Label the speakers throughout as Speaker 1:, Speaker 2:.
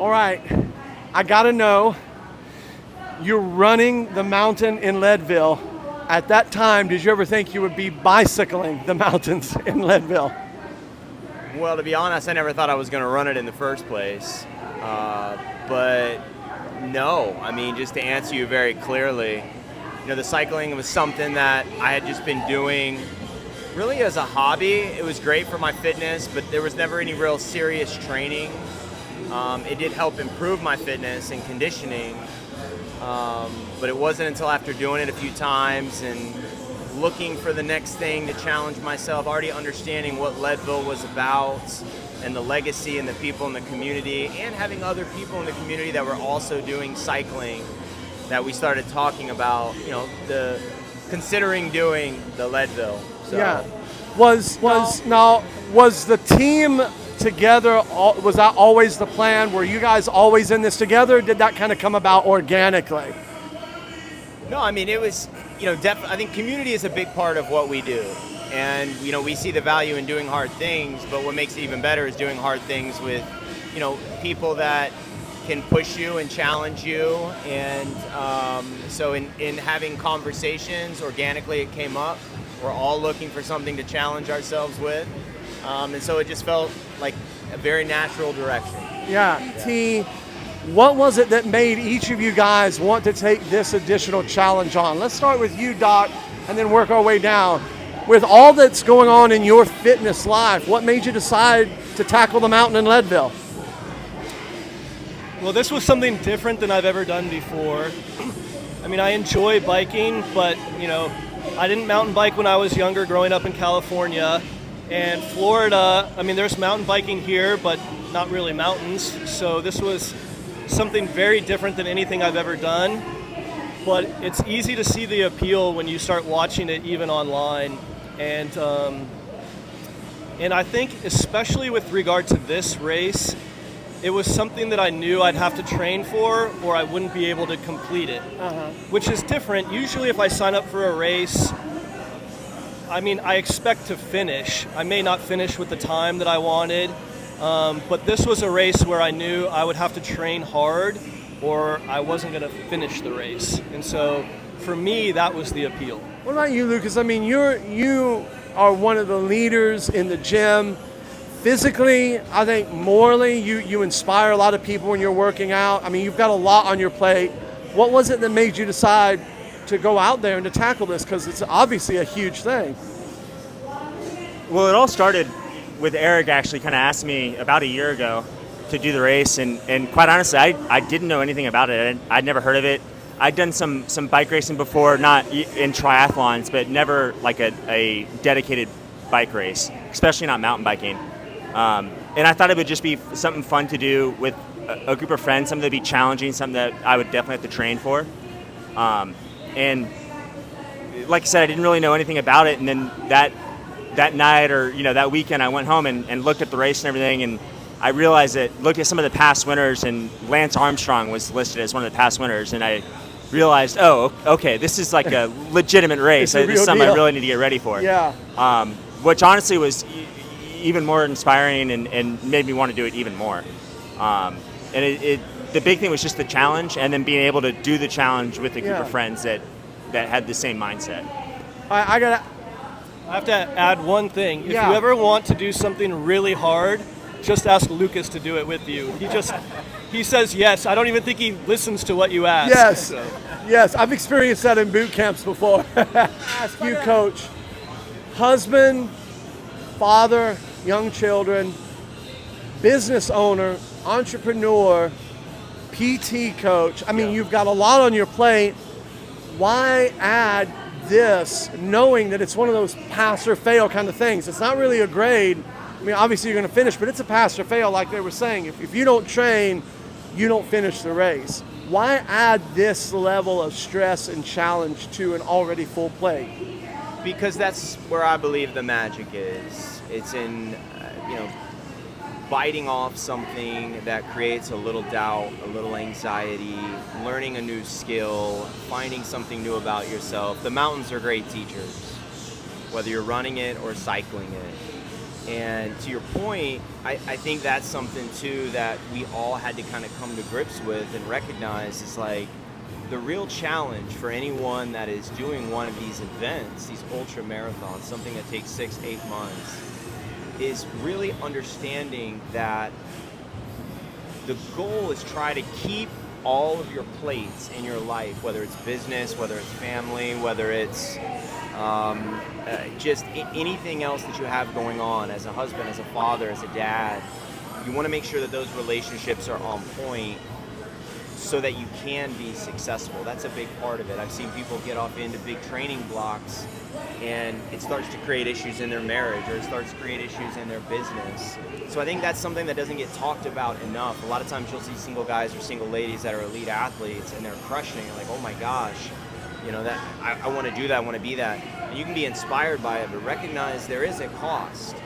Speaker 1: All right, I gotta know, you're running the mountain in Leadville. At that time, did you ever think you would be bicycling the mountains in Leadville?
Speaker 2: Well, to be honest, I never thought I was going to run it in the first place. But no, I mean, just to answer you very clearly, the cycling was something that I had just been doing really as a hobby. It was great for my fitness, but there was never any real serious training. It did help improve my fitness and conditioning, but it wasn't until after doing it a few times and looking for the next thing to challenge myself, already understanding what Leadville was about and the legacy and the people in the community, and having other people in the community that were also doing cycling, that we started talking about, considering doing the Leadville. So.
Speaker 1: Yeah. Was the team together? Was that always the plan? Were you guys always in this together? Or did that kind of come about organically?
Speaker 2: No, I mean, it was, I think community is a big part of what we do. And, we see the value in doing hard things, but what makes it even better is doing hard things with, people that can push you and challenge you. And so in having conversations, organically it came up. We're all looking for something to challenge ourselves with. And so it just felt like a very natural direction.
Speaker 1: Yeah. T, what was it that made each of you guys want to take this additional challenge on? Let's start with you, Doc, and then work our way down. With all that's going on in your fitness life, what made you decide to tackle the mountain in Leadville?
Speaker 3: Well, this was something different than I've ever done before. I mean, I enjoy biking, but, I didn't mountain bike when I was younger growing up in California. And Florida, I mean, there's mountain biking here, but not really mountains. So this was something very different than anything I've ever done. But it's easy to see the appeal when you start watching it even online. And I think especially with regard to this race, it was something that I knew I'd have to train for or I wouldn't be able to complete it, which is different. Usually if I sign up for a race, I mean, I expect to finish. I may not finish with the time that I wanted, but this was a race where I knew I would have to train hard or I wasn't going to finish the race. And so for me, that was the appeal.
Speaker 1: What about you, Lucas? I mean, you are one of the leaders in the gym. Physically, I think morally, you inspire a lot of people when you're working out. I mean, you've got a lot on your plate. What was it that made you decide to go out there and to tackle this? Because it's obviously a huge thing.
Speaker 4: Well, it all started with Eric actually kind of asked me about a year ago to do the race. And quite honestly, I didn't know anything about it. I'd never heard of it. I'd done some bike racing before, not in triathlons, but never like a dedicated bike race, especially not mountain biking. And I thought it would just be something fun to do with a group of friends, something that'd be challenging, something that I would definitely have to train for. And like I said, I didn't really know anything about it. And then that night or, that weekend I went home and looked at the race and everything. And I realized looked at some of the past winners, and Lance Armstrong was listed as one of the past winners. And I realized, oh, okay, this is like a legitimate race. This is something I really need to get ready for.
Speaker 1: Yeah.
Speaker 4: Which honestly was even more inspiring and made me want to do it even more. And the big thing was just the challenge, and then being able to do the challenge with a group of friends that had the same mindset.
Speaker 1: I
Speaker 3: have to add one thing. If you ever want to do something really hard, just ask Lucas to do it with you. He says yes. I don't even think he listens to what you ask.
Speaker 1: Yes,
Speaker 3: so.
Speaker 1: Yes, I've experienced that in boot camps before. Ask you, Coach. Husband, father, young children, business owner, entrepreneur, PT coach. I mean, you've got a lot on your plate. Why add this knowing that it's one of those pass or fail kind of things? It's not really a grade. I mean, obviously you're going to finish, but it's a pass or fail like they were saying. If you don't train, you don't finish the race. Why add this level of stress and challenge to an already full plate?
Speaker 2: Because that's where I believe the magic is. It's in, biting off something that creates a little doubt, a little anxiety, learning a new skill, finding something new about yourself. The mountains are great teachers, whether you're running it or cycling it. And to your point, I think that's something too that we all had to kind of come to grips with and recognize is like the real challenge for anyone that is doing one of these events, these ultra marathons, something that takes 6-8 months, is really understanding that the goal is try to keep all of your plates in your life, whether it's business, whether it's family, whether it's just anything else that you have going on as a husband, as a father, as a dad. You want to make sure that those relationships are on point so that you can be successful. That's a big part of it. I've seen people get off into big training blocks and it starts to create issues in their marriage or it starts to create issues in their business. So I think that's something that doesn't get talked about enough. A lot of times you'll see single guys or single ladies that are elite athletes and they're crushing it, like, oh my gosh, that I want to do that, I want to be that. And you can be inspired by it, but recognize there is a cost.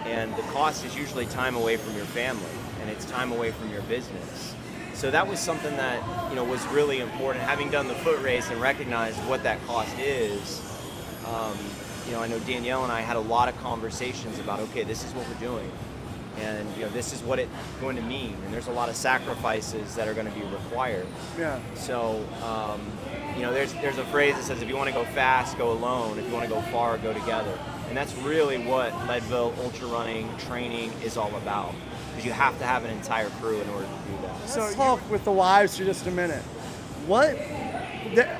Speaker 2: And the cost is usually time away from your family and it's time away from your business. So that was something that, was really important. Having done the foot race and recognized what that cost is, I know Danielle and I had a lot of conversations about, okay, this is what we're doing. And, this is what it's going to mean. And there's a lot of sacrifices that are going to be required.
Speaker 1: Yeah.
Speaker 2: So, there's a phrase that says, if you want to go fast, go alone. If you want to go far, go together. And that's really what Leadville ultra running training is all about. Because you have to have an entire crew in order to do that.
Speaker 1: So let's talk with the wives for just a minute.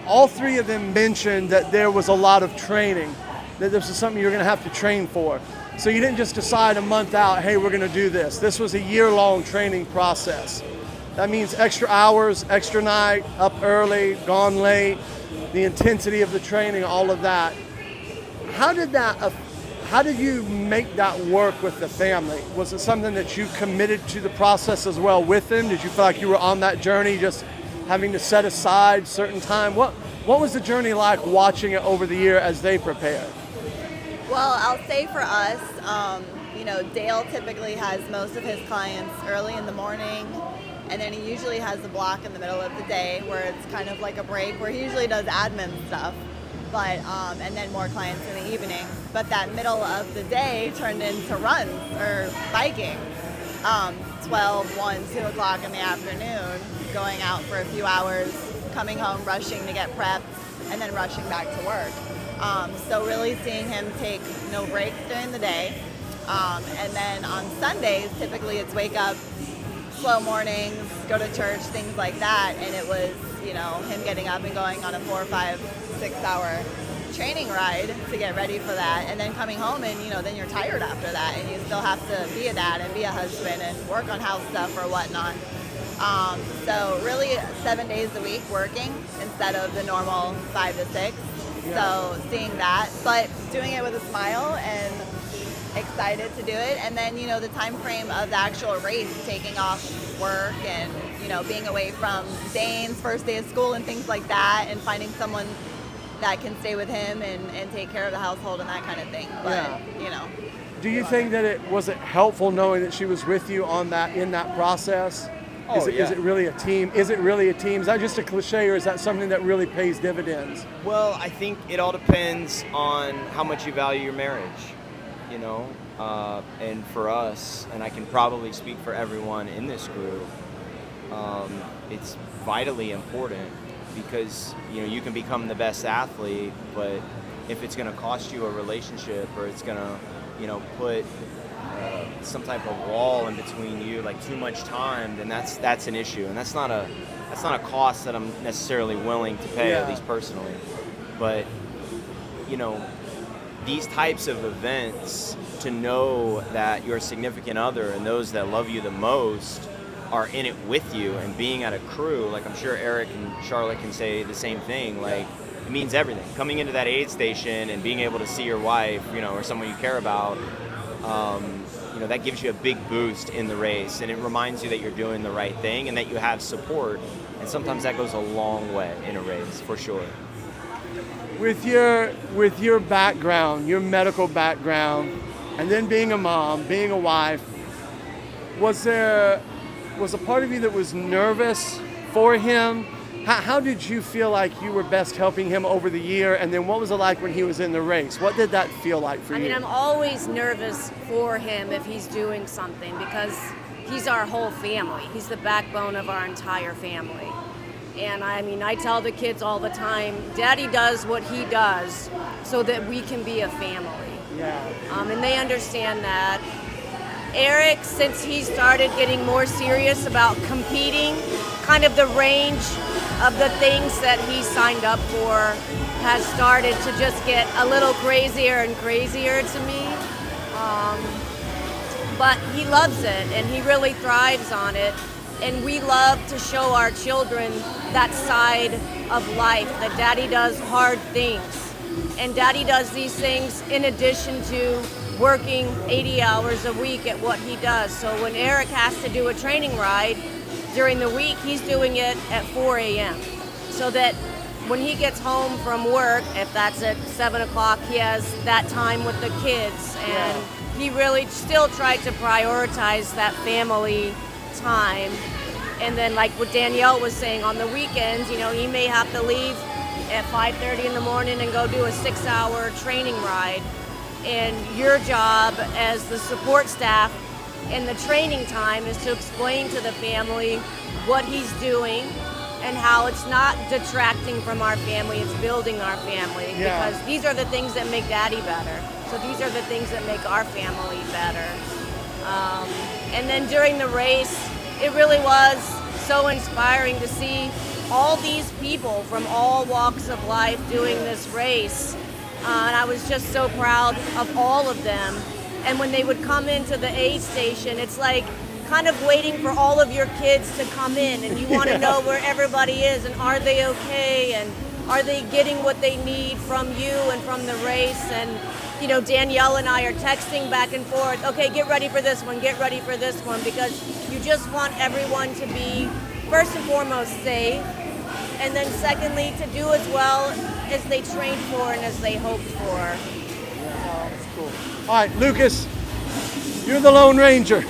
Speaker 1: All three of them mentioned that there was a lot of training, that this is something you're going to have to train for. So you didn't just decide a month out, hey, we're going to do this. This was a year-long training process. That means extra hours, extra night, up early, gone late, the intensity of the training, all of that. How did you make that work with the family? Was it something that you committed to the process as well with them? Did you feel like you were on that journey, just having to set aside certain time? What was the journey like watching it over the year as they prepared?
Speaker 5: Well, I'll say for us, Dale typically has most of his clients early in the morning, and then he usually has a block in the middle of the day where it's kind of like a break where he usually does admin stuff. But and then more clients in the evening. But that middle of the day turned into runs or biking. 12, 1, 2 o'clock in the afternoon, going out for a few hours, coming home, rushing to get prepped, and then rushing back to work. So really seeing him take no breaks during the day. And then on Sundays, typically it's wake up, slow mornings, go to church, things like that. And it was, him getting up and going on a 4, 5, 6 hour training ride to get ready for that, and then coming home and then you're tired after that, and you still have to be a dad and be a husband and work on house stuff or whatnot. So really 7 days a week working instead of the normal 5 to 6. Yeah. So seeing that, but doing it with a smile and excited to do it. And then the time frame of the actual race, taking off work and being away from Dane's first day of school and things like that, and finding someone that can stay with him and take care of the household and that kind of thing. But
Speaker 1: Do you think that it helpful knowing that she was with you in that process? Is it really a team? Is it really a team? Is that just a cliche, or is that something that really pays dividends?
Speaker 2: Well, I think it all depends on how much you value your marriage, and for us, and I can probably speak for everyone in this group, it's vitally important, because you can become the best athlete, but if it's going to cost you a relationship, or it's going to put some type of wall in between you, like too much time, then that's an issue, and that's not a cost that I'm necessarily willing to pay, at least personally. But these types of events, to know that your significant other and those that love you the most are in it with you, and being at a crew, like I'm sure Eric and Sharla can say the same thing, like it means everything. Coming into that aid station and being able to see your wife, or someone you care about, that gives you a big boost in the race, and it reminds you that you're doing the right thing and that you have support, and sometimes that goes a long way in a race, for sure.
Speaker 1: With your background, your medical background, and then being a mom, being a wife, was a part of you that was nervous for him How did you feel like you were best helping him over the year? And then what was it like when he was in the race? What did that feel like for you?
Speaker 6: I mean, I'm always nervous for him if he's doing something because he's our whole family. He's the backbone of our entire family. And I mean, I tell the kids all the time, Daddy does what he does so that we can be a family.
Speaker 1: Yeah.
Speaker 6: And they understand that. Eric, since he started getting more serious about competing, kind of the range of the things that he signed up for has started to just get a little crazier and crazier to me. But he loves it and he really thrives on it. And we love to show our children that side of life, that Daddy does hard things. And Daddy does these things in addition to working 80 hours a week at what he does. So when Eric has to do a training ride during the week, he's doing it at 4 a.m. so that when he gets home from work, if that's at 7 o'clock, he has that time with the kids. And he really still tried to prioritize that family time. And then like what Danielle was saying, on the weekends, you know, he may have to leave at 5:30 in the morning and go do a 6-hour training ride. And your job as the support staff in the training time is to explain to the family what he's doing and how it's not detracting from our family, it's building our family.
Speaker 1: Yeah.
Speaker 6: Because these are the things that make Daddy better. So these are the things that make our family better. And then during the race, it really was so inspiring to see all these people from all walks of life doing this race. And I was just so proud of all of them. And when they would come into the aid station, it's like kind of waiting for all of your kids to come in, and you want to know where everybody is and are they okay and are they getting what they need from you and from the race. And you know, Danielle and I are texting back and forth, okay, get ready for this one, get ready for this one, because you just want everyone to be first and foremost safe, and then secondly to do as well as they trained for and as they hoped for.
Speaker 1: That's cool. All right, Lucas, you're the Lone Ranger.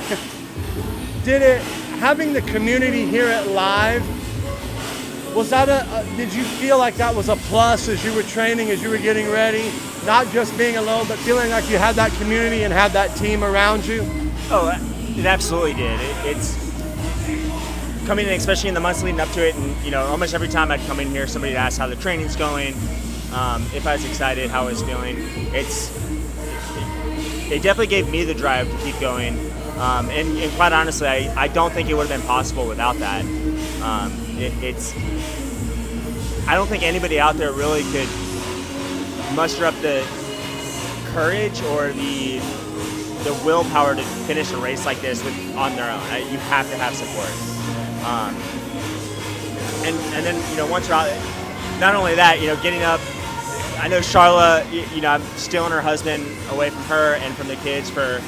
Speaker 1: Having the community here at Live, was that did you feel like that was a plus as you were training, as you were getting ready? Not just being alone, but feeling like you had that community and had that team around you?
Speaker 4: Oh, it absolutely did. It's coming in, especially in the months leading up to it, and you know, almost every time I'd come in here, somebody would ask how the training's going, if I was excited, how I was feeling. It definitely gave me the drive to keep going, and quite honestly, I don't think it would have been possible without that. I don't think anybody out there really could muster up the courage or the willpower to finish a race like this on their own. You have to have support. And then, you know, once you're out, not only that, you know, getting up, I know Sharla, you know, I'm stealing her husband away from her and from the kids for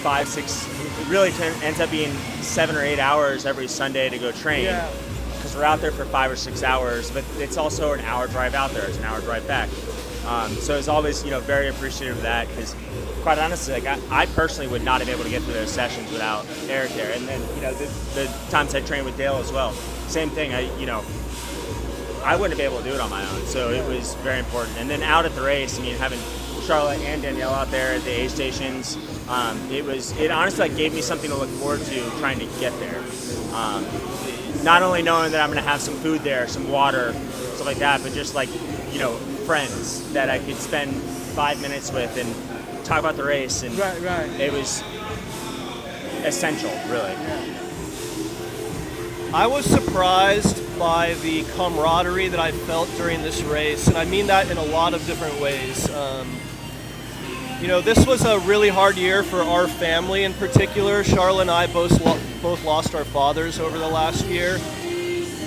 Speaker 4: 5, 6, it really ends up being 7 or 8 hours every Sunday to go train.
Speaker 1: Yeah.
Speaker 4: Because we're out there for 5 or 6 hours, but it's also an hour drive out there. It's an hour drive back. So it's always, you know, very appreciative of that, because quite honestly, like I personally would not have been able to get through those sessions without Eric there. And then, you know, the times I trained with Dale as well, same thing. I wouldn't have been able to do it on my own. So it was very important. And then out at the race, I mean, having Sharla and Danielle out there at the aid stations, it honestly like gave me something to look forward to trying to get there. Not only knowing that I'm going to have some food there, some water, stuff like that, but just like, you know, friends that I could spend 5 minutes with and talk about the race. And
Speaker 1: right.
Speaker 4: It was essential, really.
Speaker 1: Yeah.
Speaker 3: I was surprised by the camaraderie that I felt during this race, and I mean that in a lot of different ways. You know, this was a really hard year for our family in particular. Sharla and I both lost our fathers over the last year,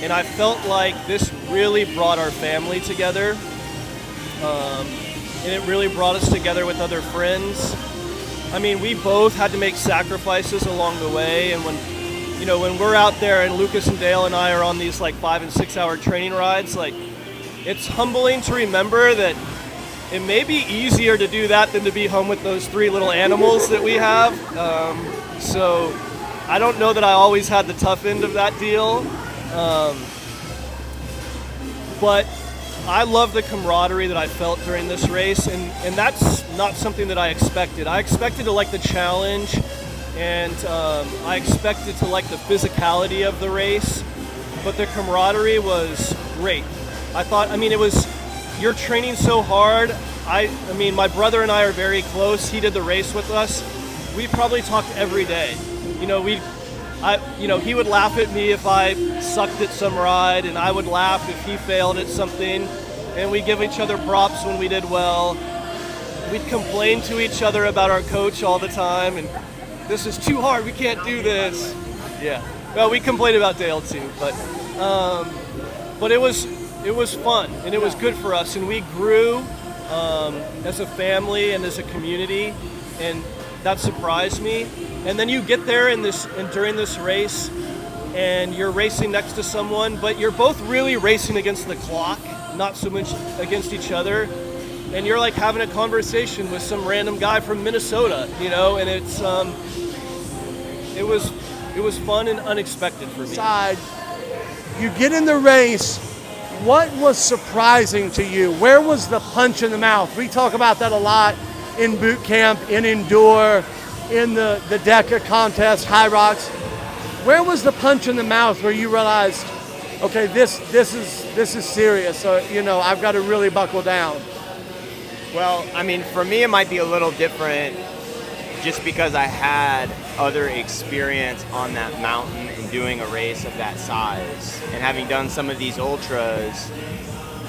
Speaker 3: and I felt like this really brought our family together, and it really brought us together with other friends. I mean, we both had to make sacrifices along the way, and when we're out there and Lucas and Dale and I are on these like 5 and 6 hour training rides, like, it's humbling to remember that it may be easier to do that than to be home with those 3 little animals that we have. So I don't know that I always had the tough end of that deal. But I love the camaraderie that I felt during this race, and that's not something that I expected. I expected to like the challenge, and I expected to like the physicality of the race, but the camaraderie was great. It was, you're training so hard. I mean, my brother and I are very close. He did the race with us. We probably talked every day. He would laugh at me if I sucked at some ride, and I would laugh if he failed at something, and we'd give each other props when we did well. We'd complain to each other about our coach all the time, and this is too hard, we can't do this. Yeah. Well, we complained about Dale too, but it was fun, and it was good for us, and we grew as a family and as a community, and that surprised me. And then you get there and during this race, and you're racing next to someone, but you're both really racing against the clock, not so much against each other. And you're like having a conversation with some random guy from Minnesota, and it was fun and unexpected for me.
Speaker 1: You get in the race. What was surprising to you? Where was the punch in the mouth? We talk about that a lot in boot camp, in Endure, in the Decker contest, High Rocks. Where was the punch in the mouth where you realized, okay, this is serious, so I've got to really buckle down?
Speaker 2: Well, I mean, for me it might be a little different just because I had other experience on that mountain and doing a race of that size, and having done some of these ultras,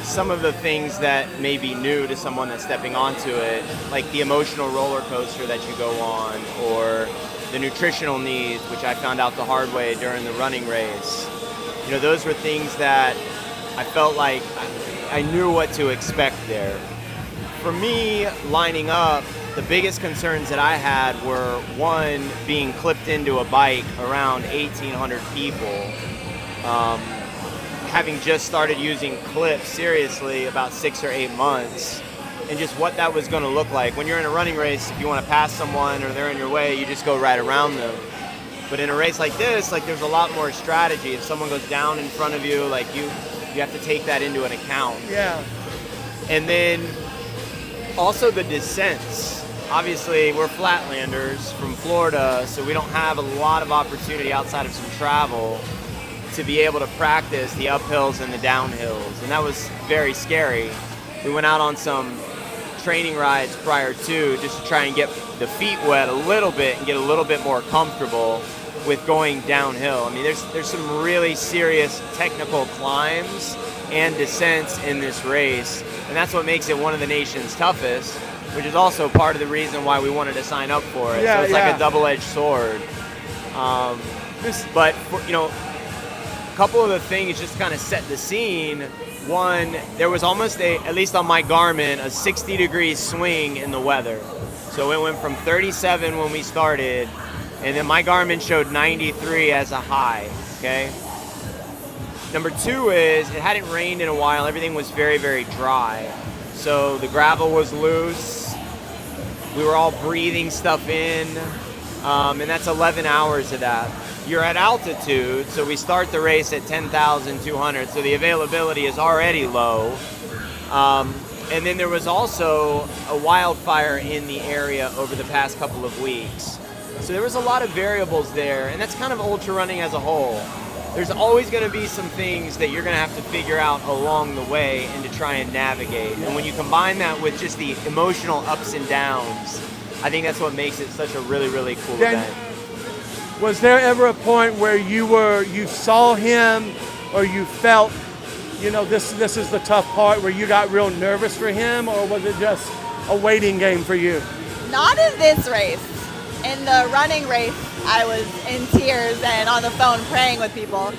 Speaker 2: some of the things that may be new to someone that's stepping onto it, like the emotional roller coaster that you go on, or the nutritional needs, which I found out the hard way during the running race. Those were things that I felt like I knew what to expect there. For me, lining up, the biggest concerns that I had were, one, being clipped into a bike around 1,800 people. Having just started using clips seriously about 6 or 8 months, and just what that was going to look like. When you're in a running race, if you want to pass someone or they're in your way, you just go right around them. But in a race like this, there's a lot more strategy. If someone goes down in front of you, you have to take that into an account.
Speaker 1: Yeah.
Speaker 2: And then also the descents. Obviously, we're flatlanders from Florida, so we don't have a lot of opportunity outside of some travel to be able to practice the uphills and the downhills, and that was very scary. We went out on some training rides prior to, just to try and get the feet wet a little bit and get a little bit more comfortable with going downhill. I mean, there's some really serious technical climbs and descents in this race, and that's what makes it one of the nation's toughest, which is also part of the reason why we wanted to sign up for it. So it's like a double-edged sword. But a couple of the things just kind of set the scene. One, there was almost at least on my Garmin, a 60-degree swing in the weather. So it went from 37 when we started, and then my Garmin showed 93 as a high, okay? Number two is, it hadn't rained in a while. Everything was very, very dry. So the gravel was loose. We were all breathing stuff in, and that's 11 hours of that. You're at altitude, so we start the race at 10,200, so the availability is already low. And then there was also a wildfire in the area over the past couple of weeks. So there was a lot of variables there, and that's kind of ultra running as a whole. There's always going to be some things that you're going to have to figure out along the way and to try and navigate. And when you combine that with just the emotional ups and downs, I think that's what makes it such a really, really cool event.
Speaker 1: Was there ever a point where you saw him, or you felt, this is the tough part, where you got real nervous for him, or was it just a waiting game for you?
Speaker 5: Not in this race. In the running race, I was in tears and on the phone praying with people.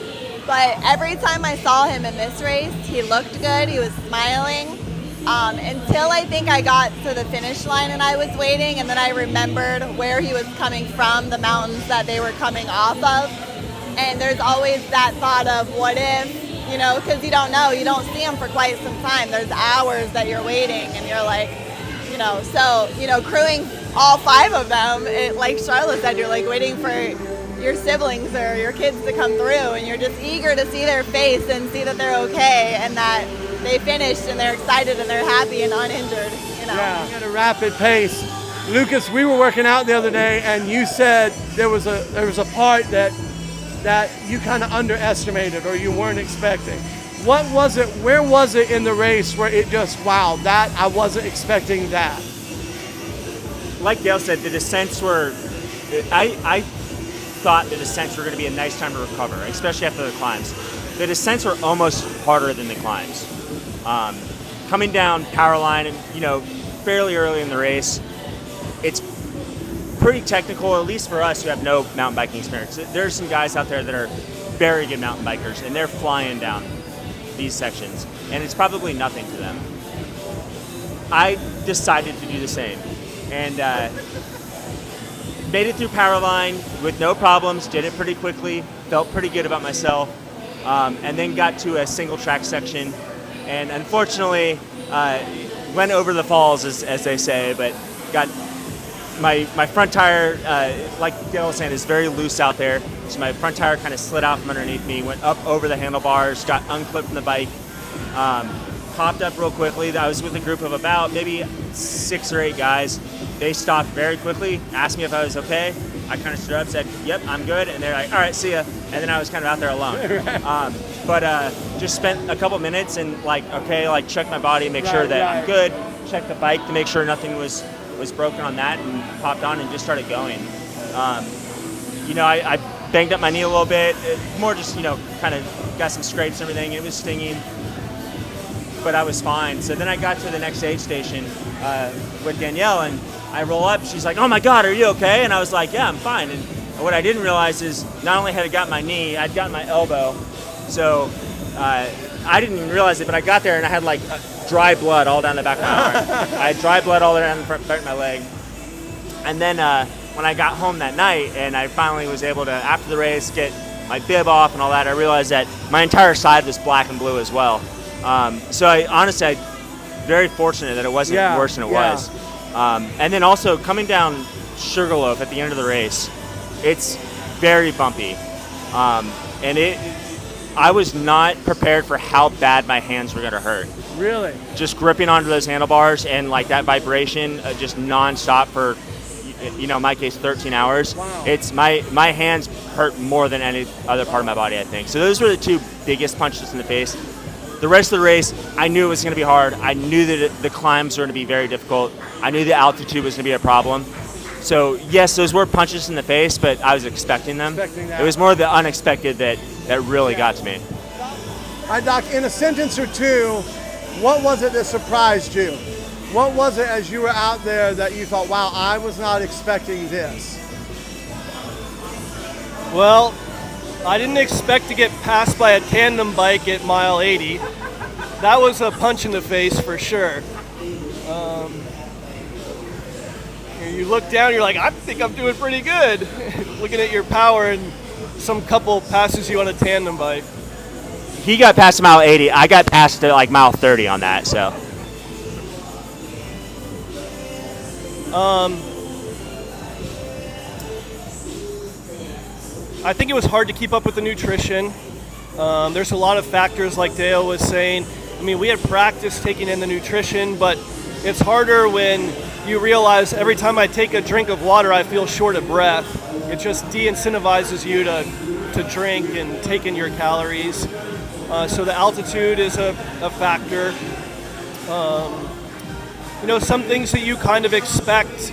Speaker 5: But every time I saw him in this race, he looked good, he was smiling. Until I think I got to the finish line and I was waiting, and then I remembered where he was coming from, the mountains that they were coming off of. And there's always that thought of what if, because you don't know, you don't see him for quite some time. There's hours that you're waiting, and you're like, crewing all 5 of them, like Sharla said, you're like waiting for your siblings or your kids to come through, and you're just eager to see their face and see that they're okay and that they finished and they're excited and they're happy and uninjured, you know.
Speaker 1: Yeah, at a rapid pace. Lucas, we were working out the other day, and you said there was a part that you kind of underestimated or you weren't expecting. What was it? Where was it in the race where it just, wow, that I wasn't expecting that?
Speaker 4: Like Dale said, the descents were. I thought the descents were going to be a nice time to recover, especially after the climbs. The descents were almost harder than the climbs. Coming down power line, and fairly early in the race, it's pretty technical, at least for us who have no mountain biking experience. There's some guys out there that are very good mountain bikers, and they're flying down these sections, and it's probably nothing to them. I decided to do the same, and made it through power line with no problems, did it pretty quickly, felt pretty good about myself, and then got to a single track section, and unfortunately went over the falls, as they say, but got my front tire, like Dale was saying, is very loose out there. So my front tire kind of slid out from underneath me, went up over the handlebars, got unclipped from the bike, popped up real quickly. I was with a group of about maybe 6 or 8 guys. They stopped very quickly, asked me if I was okay. I kind of stood up, said, yep, I'm good. And they're like, all right, see ya. And then I was kind of out there alone. But just spent a couple minutes and check my body, make sure that I'm good, check the bike to make sure nothing was broken on that, and popped on and just started going. I banged up my knee a little bit, more just, kind of got some scrapes and everything. It was stinging, but I was fine. So then I got to the next aid station with Danielle, and I roll up. She's like, oh my God, are you okay? And I was like, yeah, I'm fine. And what I didn't realize is not only had I got my knee, I'd gotten my elbow. So I didn't even realize it, but I got there and I had dry blood all down the back of my arm. I had dry blood all down the front of my leg. And then when I got home that night and I finally was able to, after the race, get my bib off and all that, I realized that my entire side was black and blue as well. So I'm very fortunate that it wasn't worse than it was. And then also coming down Sugarloaf at the end of the race, it's very bumpy. I was not prepared for how bad my hands were going to hurt.
Speaker 1: Really?
Speaker 4: Just gripping onto those handlebars and that vibration just nonstop for, in my case, 13 hours.
Speaker 1: Wow.
Speaker 4: It's my hands hurt more than any other part of my body, I think. So those were the 2 biggest punches in the face. The rest of the race, I knew it was going to be hard. I knew that the climbs were going to be very difficult. I knew the altitude was going to be a problem. So yes, those were punches in the face, but I was expecting them. It was more the unexpected that really got to me.
Speaker 1: All right, Doc, in a sentence or 2, what was it that surprised you? What was it as you were out there that you thought, wow, I was not expecting this?
Speaker 3: Well, I didn't expect to get passed by a tandem bike at mile 80. That was a punch in the face for sure. You look down, you're like, I think I'm doing pretty good. Looking at your power, and some couple passes you on a tandem bike.
Speaker 4: He got past mile 80. I got past mile 30 on that, so.
Speaker 3: I think it was hard to keep up with the nutrition. There's a lot of factors, like Dale was saying. I mean, we had practice taking in the nutrition, but it's harder when you realize every time I take a drink of water, I feel short of breath. It just de-incentivizes you to drink and take in your calories. So the altitude is a factor. Some things that you kind of expect,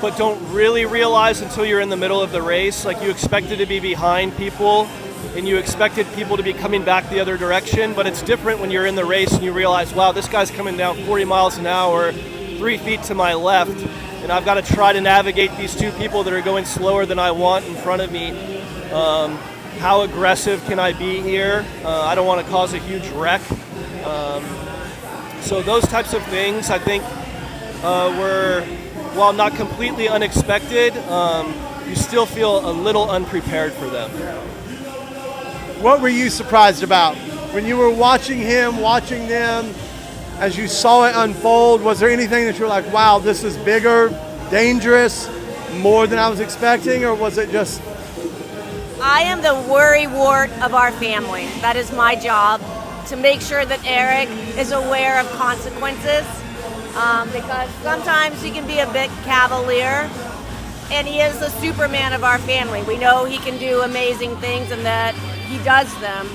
Speaker 3: but don't really realize until you're in the middle of the race. Like, you expected to be behind people, and you expected people to be coming back the other direction, but it's different when you're in the race and you realize, wow, this guy's coming down 40 miles an hour, 3 feet to my left, and I've got to try to navigate these 2 people that are going slower than I want in front of me. How aggressive can I be here? I don't want to cause a huge wreck. So those types of things, I think, were, while not completely unexpected, you still feel a little unprepared for them.
Speaker 1: What were you surprised about? When you were watching them, as you saw it unfold, was there anything that you were like, wow, this is bigger, dangerous, more than I was expecting, or was it just...
Speaker 6: I am the worrywart of our family. That is my job, to make sure that Eric is aware of consequences, because sometimes he can be a bit cavalier, and he is the Superman of our family. We know he can do amazing things and that he does them.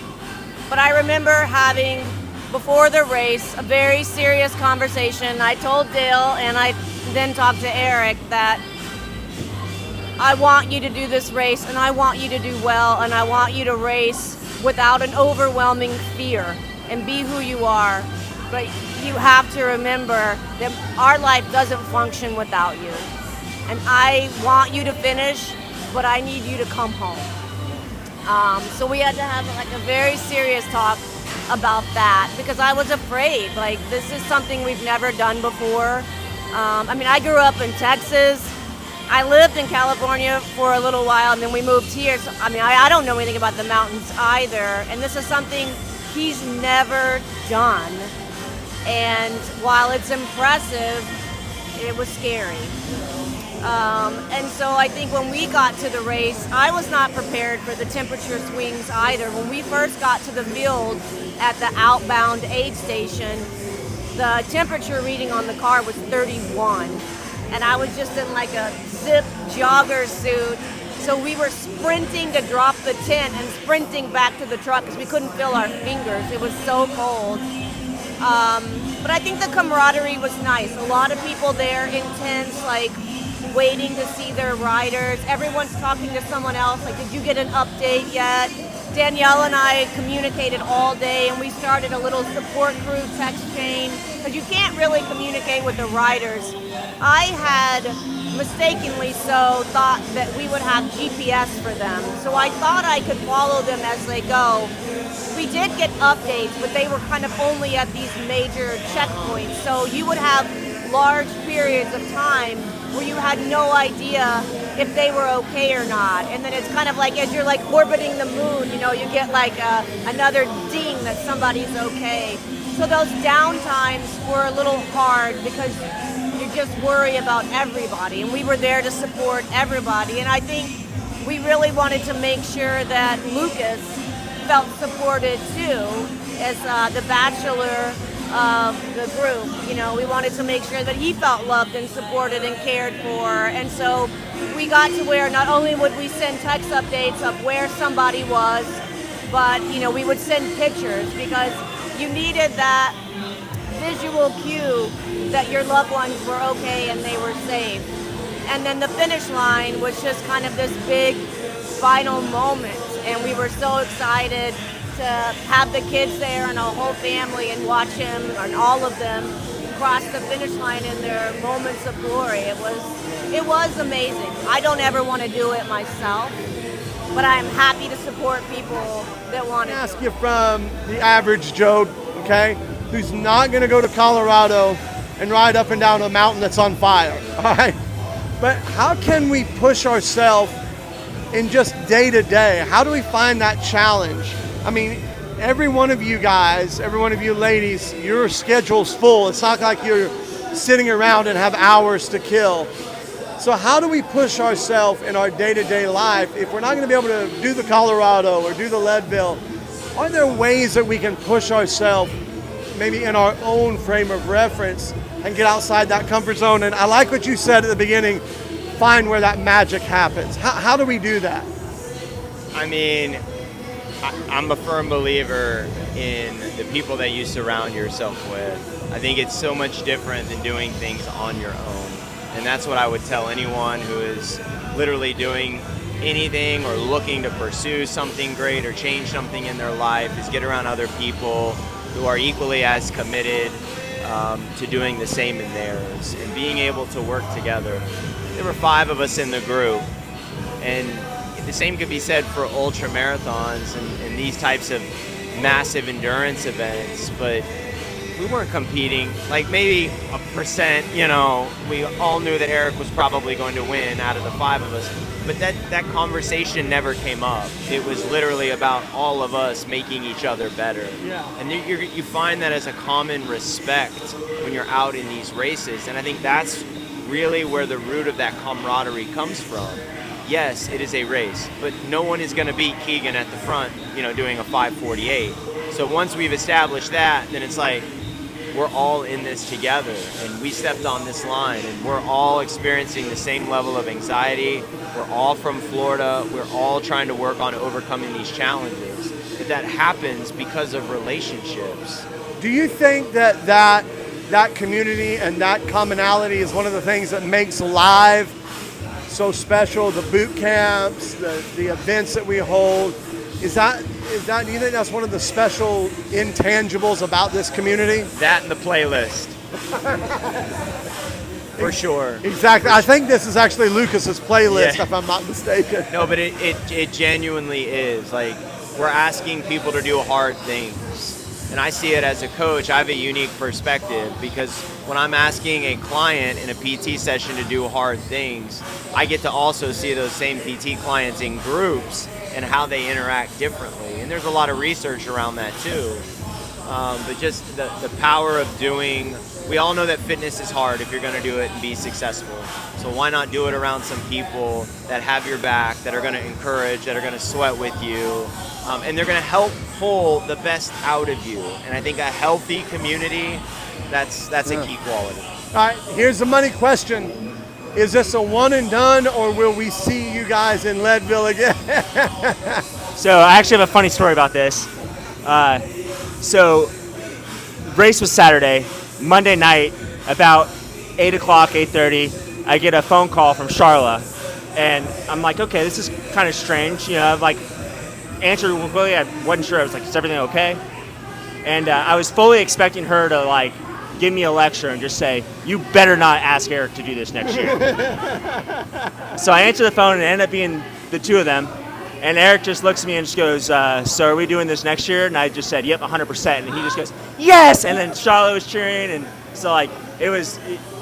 Speaker 6: But I remember having, before the race, a very serious conversation. I told Dale, and I then talked to Eric, that I want you to do this race, and I want you to do well, and I want you to race without an overwhelming fear and be who you are. But you have to remember that our life doesn't function without you. And I want you to finish, but I need you to come home. So we had to have like a very serious talk about that, because I was afraid. Like, this is something we've never done before. I mean, I grew up in Texas. I lived in California for a little while, and then we moved here. So, I mean, I don't know anything about the mountains either. And this is something he's never done. And while it's impressive, it was scary. And so I think when we got to the race, I was not prepared for the temperature swings either. When we first got to the field at the outbound aid station, the temperature reading on the car was 31. And I was just in like a zip jogger suit. So we were sprinting to drop the tent and sprinting back to the truck because we couldn't feel our fingers. It was so cold. But I think the camaraderie was nice. A lot of people there, intense, like waiting to see their riders. Everyone's talking to someone else, like, did you get an update yet? Danielle and I communicated all day, and we started a little support crew text chain, because you can't really communicate with the riders. I had mistakenly so thought that we would have GPS for them, so I thought I could follow them as they go. We did get updates, but they were kind of only at these major checkpoints, so you would have large periods of time where you had no idea if they were okay or not. And then it's kind of like, as you're like orbiting the moon, you know, you get like another ding that somebody's okay. So those down times were a little hard because you just worry about everybody. And we were there to support everybody. And I think we really wanted to make sure that Lucas felt supported too, as the bachelor of the group. You know, we wanted to make sure that he felt loved and supported and cared for. And so we got to where not only would we send text updates of where somebody was, but, you know, we would send pictures, because you needed that visual cue that your loved ones were okay and they were safe. And then the finish line was just kind of this big final moment. And we were so excited to have the kids there and our whole family and watch him, and all of them, cross the finish line in their moments of glory. It was amazing. I don't ever want to do it myself, but I'm happy to support people that want to.
Speaker 1: Ask you from the average Joe, okay, who's not going to go to Colorado and ride up and down a mountain that's on fire, all right? But how can we push ourselves in just day to day? How do we find that challenge? I mean, every one of you guys, every one of you ladies, your schedule's full. It's not like you're sitting around and have hours to kill. So how do we push ourselves in our day-to-day life if we're not going to be able to do the Colorado or do the Leadville? Are there ways that we can push ourselves maybe in our own frame of reference and get outside that comfort zone? And I like what you said at the beginning, find where that magic happens. How do we do that?
Speaker 2: I mean, I'm a firm believer in the people that you surround yourself with. I think it's so much different than doing things on your own. And that's what I would tell anyone who is literally doing anything or looking to pursue something great or change something in their life, is get around other people who are equally as committed to doing the same in theirs and being able to work together. There were 5 of us in the group, and the same could be said for ultra marathons and these types of massive endurance events, but we weren't competing. Like maybe a percent, you know, we all knew that Eric was probably going to win out of the 5 of us, but that conversation never came up. It was literally about all of us making each other better.
Speaker 1: Yeah.
Speaker 2: And you find that as a common respect when you're out in these races, and I think that's really where the root of that camaraderie comes from. Yes, it is a race, but no one is going to beat Keegan at the front, doing a 5:48. So once we've established that, then it's like we're all in this together, and we stepped on this line, and we're all experiencing the same level of anxiety. We're all from Florida. We're all trying to work on overcoming these challenges. But that happens because of relationships.
Speaker 1: Do you think that community and that commonality is one of the things that makes Live so special? The boot camps, the events that we hold, do you think that's one of the special intangibles about this community?
Speaker 2: That and the playlist. For sure.
Speaker 1: Exactly. I think this is actually Lucas's playlist,
Speaker 2: Yeah.
Speaker 1: if I'm not mistaken.
Speaker 2: No, but it genuinely is. Like, we're asking people to do hard things. And I see it as a coach, I have a unique perspective, because when I'm asking a client in a PT session to do hard things, I get to also see those same PT clients in groups and how they interact differently. And there's a lot of research around that too. But just the power of doing, we all know that fitness is hard if you're going to do it and be successful. So why not do it around some people that have your back, that are going to encourage, that are going to sweat with you, and they're going to help pull the best out of you. And I think a healthy community, that's a key quality.
Speaker 1: All right, here's the money question. Is this a one and done, or will we see you guys in Leadville again?
Speaker 4: So I actually have a funny story about this. So race was Saturday. Monday night, about 8 o'clock, 8:30, I get a phone call from Sharla. And I'm like, okay, this is kind of strange. I've like answered quickly. I wasn't sure. I was like, is everything okay? And I was fully expecting her to like give me a lecture and just say, you better not ask Eric to do this next year. So I answer the phone, and it ended up being the two of them. And Eric just looks at me and just goes, so are we doing this next year? And I just said, yep, 100%. And he just goes, yes! And then Sharla was cheering. And so like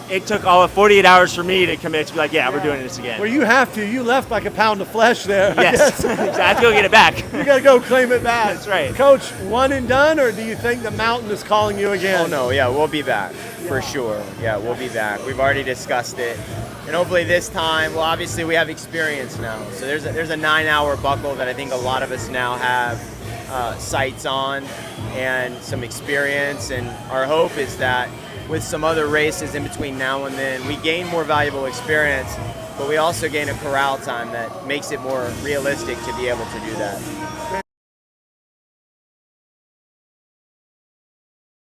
Speaker 4: it took all of 48 hours for me to commit to be like, yeah, we're doing this again.
Speaker 1: Well, you have to. You left like a pound of flesh there.
Speaker 4: Yes, I have to go get it back.
Speaker 1: You got to go claim it back.
Speaker 4: That's right.
Speaker 1: Coach, one and done, or do you think the mountain is calling you again?
Speaker 2: Oh no, yeah, we'll be back for sure. Yeah, we'll be back. We've already discussed it, and hopefully this time, well, obviously we have experience now. So there's a 9-hour buckle that I think a lot of us now have sights on and some experience, and our hope is that with some other races in between now and then, we gain more valuable experience, but we also gain a corral time that makes it more realistic to be able to do that.